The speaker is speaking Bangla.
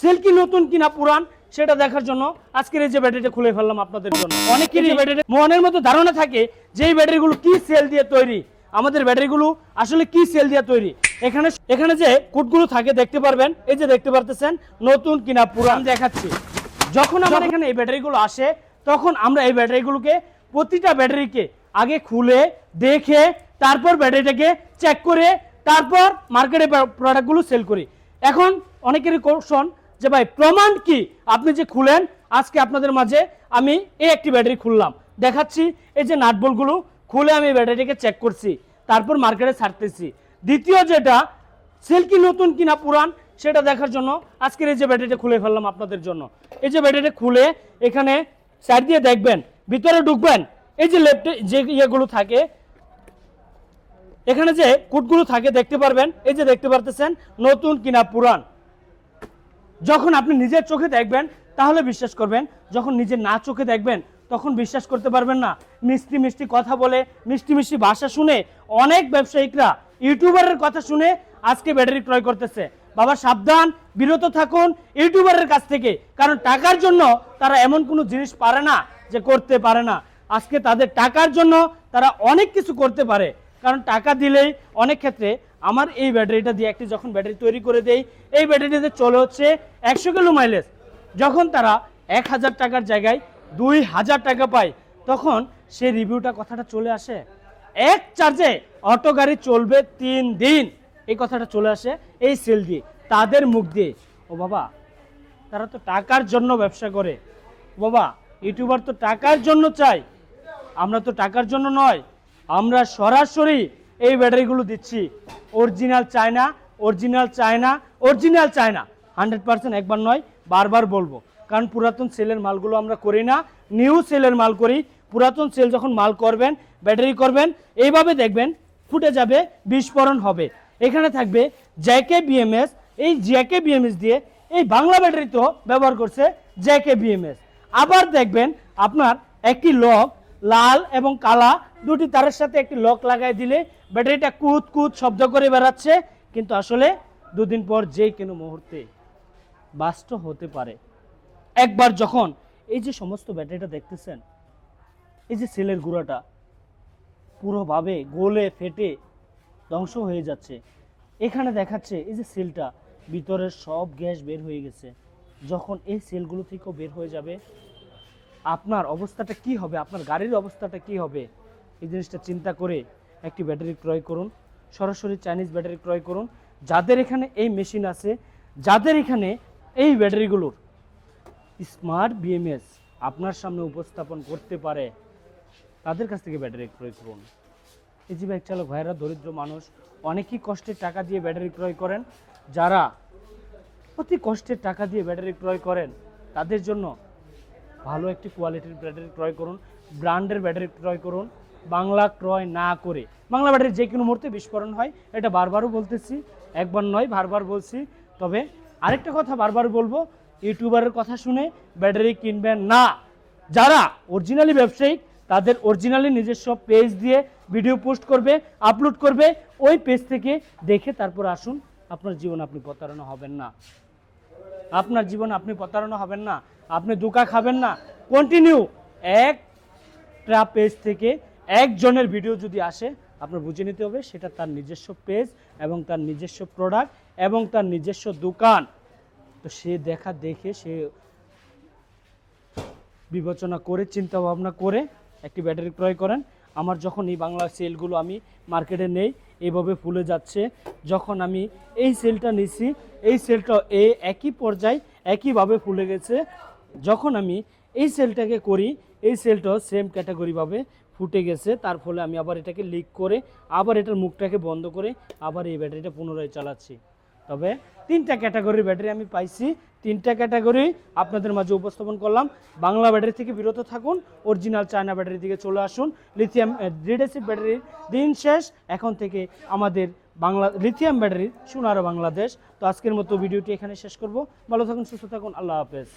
সেল কি নতুন কিনা পুরান সেটা দেখার জন্য আজকের এই যে ব্যাটারিটা খুলে ফেললাম আপনাদের জন্য। অনেকেরই ব্যাটারি মনের মতো ধারণা থাকে যে এই ব্যাটারিগুলো কি সেল দিয়ে তৈরি, আমাদের ব্যাটারিগুলো আসলে কি সেল দিয়ে তৈরি। এখানে যে কোডগুলো থাকে দেখতে পারবেন, এই যে দেখতে পারতেছেন নতুন কিনা পুরান দেখাচ্ছি। যখন আমার এখানে এই ব্যাটারিগুলো আসে তখন আমরা এই ব্যাটারিগুলোকে প্রতিটা ব্যাটারিকে আগে খুলে দেখে তারপর ব্যাটারিটাকে চেক করে তারপর মার্কেটে প্রোডাক্টগুলো সেল করি। এখন অনেকেরই কোশ্চেন যে ভাই প্রমাণ কি আপনি যে খুলেন, আজকে আপনাদের মাঝে আমি এই একটি ব্যাটারি খুললাম দেখাচ্ছি। এই যে নাট বোল্টগুলো খুলে আমি ব্যাটারিটাকে চেক করছি, তারপর মার্কেটে ছাড়তেছি। দ্বিতীয় যেটা সেল কি নতুন কিনা পুরান সেটা দেখার জন্য আজকের এই যে ব্যাটারিটা খুলে ফেললাম আপনাদের জন্য। এই যে ব্যাটারিটা খুলে এখানে সাইড দিয়ে দেখবেন, ভিতরে ঢুকবেন, এই যে লেফটে যে ইয়েগুলো থাকে এখানে যে কোডগুলো থাকে দেখতে পারবেন, এই যে দেখতে পারতেছেন নতুন কিনা পুরান। যখন আপনি নিজের চোখে দেখবেন তাহলে বিশ্বাস করবেন, যখন নিজের না চোখে দেখবেন তখন বিশ্বাস করতে পারবেন না। মিষ্টি মিষ্টি কথা বলে, মিষ্টি মিষ্টি ভাষা শুনে অনেক ব্যবসায়িকরা ইউটিউবারের কথা শুনে আজকে ব্যাটারি ক্রয় করতেছে। বাবা সাবধান, বিরত থাকুন ইউটিউবারের কাছ থেকে, কারণ টাকার জন্য তারা এমন কোনো জিনিস পারে না যে করতে পারে না। আজকে তাদের টাকার জন্য তারা অনেক কিছু করতে পারে, কারণ টাকা দিলেই অনেক ক্ষেত্রে আমার এই ব্যাটারিটা দিয়ে একটি যখন ব্যাটারি তৈরি করে দেই, এই ব্যাটারিতে চলে হচ্ছে 100 কিলো মাইলেজ। যখন তারা 1000 টাকার জায়গায় 2000 টাকা পায় তখন সে রিভিউটা কথাটা চলে আসে, এক চার্জে অটো গাড়ি চলবে 3 দিন, এই কথাটা চলে আসে এই সেল দিয়ে, তাদের মুখ দিয়ে। ও বাবা, তারা তো টাকার জন্য ব্যবসা করে। বাবা ইউটিউবার তো টাকার জন্য চাই, আমরা তো টাকার জন্য নয়। আমরা সরাসরি এই ব্যাটারিগুলো দিচ্ছি original China, original China, original China 100%। একবার নয় বারবার বলবো, কারণ পুরাতন সেলের মালগুলো আমরা করি না, নিউ সেলের মাল করি। পুরাতন সেল যখন মাল করবেন, ব্যাটারি করবেন, এইভাবে দেখবেন ফুটে যাবে, বিস্ফোরণ হবে। এখানে থাকবে জ্যাকে বিএমএস, এই জ্যাকে বিএমএস দিয়ে এই বাংলা ব্যাটারি তো ব্যবহার করছে জ্যাকে বিএমএস। আবার দেখবেন আপনার একটি লক লাল এবং কালা দুটি তারের সাথে একটি লক লাগাই দিলে ব্যাটারিটা কুত কুত শব্দ করে বেড়াচ্ছে, কিন্তু আসলে দুদিন পর যে কোনো মুহূর্তে বাস্ট হতে পারে। একবার যখন এই যে সমস্ত ব্যাটারিটা দেখতেছেন, এই যে সেলের গুঁড়াটা পুরোভাবে গলে ফেটে ধ্বংস হয়ে যাচ্ছে, এখানে দেখাচ্ছে এই যে সেলটা ভিতরের সব গ্যাস বের হয়ে গেছে। যখন এই সেলগুলো থেকেও বের হয়ে যাবে আপনার অবস্থাটা কি হবে, আপনার গাড়ির অবস্থাটা কি হবে, এই জিনিসটা চিন্তা করে একটি ব্যাটারি ক্রয় করুন, সরাসরি চাইনিজ ব্যাটারি ক্রয় করুন। যাদের এখানে এই মেশিন আছে, যাদের এখানে এই ব্যাটারিগুলোর স্মার্ট বিএমএস আপনার সামনে উপস্থাপন করতে পারে, তাদের কাছ থেকে ব্যাটারি ক্রয় করুন। এই যে বাইক চালক ভাইয়েরা, দরিদ্র মানুষ অনেকেই কষ্টের টাকা দিয়ে ব্যাটারি ক্রয় করেন, যারা অতি কষ্টের টাকা দিয়ে ব্যাটারি ক্রয় করেন তাদের জন্য ভালো একটি কোয়ালিটির ব্যাটারি ক্রয় করুন, ব্র্যান্ডের ব্যাটারি ক্রয় করুন। বাংলা ক্রয় না করে, বাংলা ব্যাটারি যে কোনো মুহূর্তে বিস্ফোরণ হয়, এটা বারবারও বলতেছি, একবার নয় বারবার বলছি। তবে আরেকটা কথা বারবার বলবো, ইউটিউবারের কথা শুনে ব্যাটারি কিনবেন না। যারা অরিজিনালি ব্যবসায়িক তাদের অরিজিনালি নিজস্ব পেজ দিয়ে ভিডিও পোস্ট করবে, আপলোড করবে, ওই পেজ থেকে দেখে তারপর আসুন। আপনার জীবন আপনি প্রতারণা হবেন না, আপনার জীবন আপনি প্রতারণা হবেন না, আপনি ধোঁকা খাবেন না। কন্টিনিউ একটা পেজ থেকে একজনের ভিডিও যদি আসে, আপনার বুঝে নিতে হবে সেটা তার নিজস্ব পেজ এবং তার নিজস্ব প্রোডাক্ট এবং তার নিজস্ব দোকান। তো সে দেখে সে বিবেচনা করে চিন্তা ভাবনা করে একটি ব্যাটারি ক্রয় করেন। আমার যখন এই বাংলা সেলগুলো আমি মার্কেটে নেই, এইভাবে ফুলে যাচ্ছে। যখন আমি এই সেলটা নিছি, এই সেলটা একই পর্যায়ে একইভাবে ফুলে গেছে। যখন আমি এই সেলটাকে করি, এই সেলটাও সেম ক্যাটাগরিভাবে ফুটে গেছে। তার ফলে আমি আবার এটাকে লিক করে আবার এটার মুখটাকে বন্ধ করে আবার এই ব্যাটারিটা পুনরায় চালাচ্ছি। তবে 3টা ক্যাটাগরির ব্যাটারি আমি পাইছি, 3টা ক্যাটাগরি আপনাদের মাঝে উপস্থাপন করলাম। বাংলা ব্যাটারি থেকে বিরত থাকুন, অরিজিনাল চায়না ব্যাটারি দিকে চলে আসুন। লিথিয়াম লিড অ্যাসিড ব্যাটারির দিন শেষ, এখন থেকে আমাদের বাংলা লিথিয়াম ব্যাটারির সোনার বাংলাদেশ। তো আজকের মতো ভিডিওটি এখানে শেষ করব। ভালো থাকুন, সুস্থ থাকুন, আল্লাহ হাফেজ।